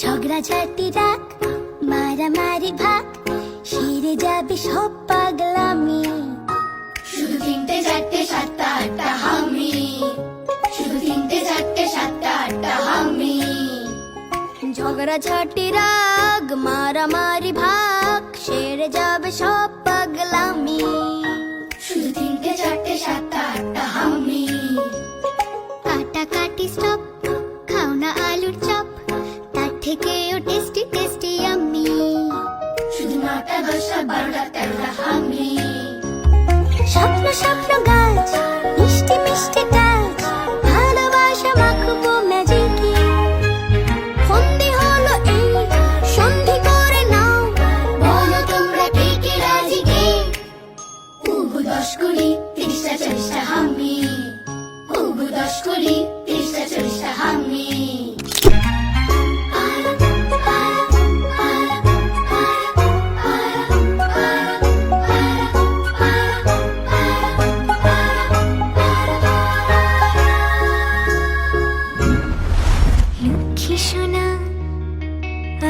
ঝগড়াঝাটি রাগ মারামারি ভাগ সেরে যাবে সব পাগলামি। শুধু তিনটে চারটে সাতটা আটটা হামি, শুধু তিনটে চারটে সাতটা আটটা হামি। ঝগড়াঝাটি রাগ মারামারি ভাগ সেরে যাবে সব পাগলামি। শুধু তিনটে চারটে সাতটা আটটা হামি। কাটাকাটি স্টপ, খাও না আলুর চপ, তার থেকেও টেস্টি টেস্টি আমি। শুধু নটা দশটা বারোটা তেরোটা হামি। স্বপ্ন স্বপ্ন গাছ মিষ্টি মিষ্টি কাজ, ভালোবাসা মাখবো ম্যাজিকে। ফন্দি হলো এই সন্ধি করে নাও, বলো তোমরা কে কে রাজি কে? উবু 10 20 30টা 40টা হামি, উবু 10 20 30টা 40টা হামি। লক্ষ্মী সোনা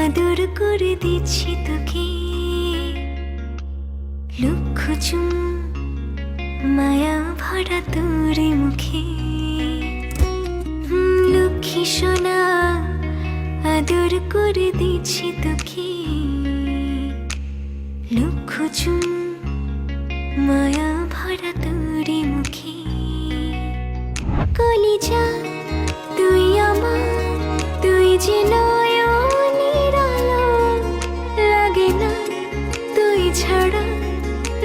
আদর করে দিচ্ছি তোকে, লক্ষ চুম মায়া ভরা তোর মুখে। লক্ষ্মী সোনা আদর করে দিচ্ছি তোকে, লক্ষ চুম মায়া ভরা তোর মুখে। কলিজা তুই আমার, তুই যে নয়নের আলো, লাগে না তুই ছাড়া,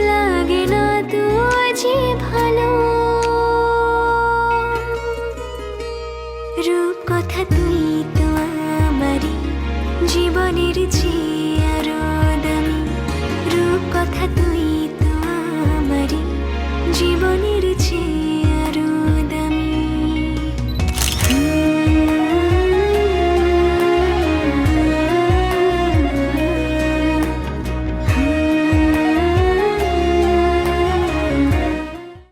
লাগে না তুই যে ভালো। রূপ কথা তুই তো আমারই জীবনের চেয়ে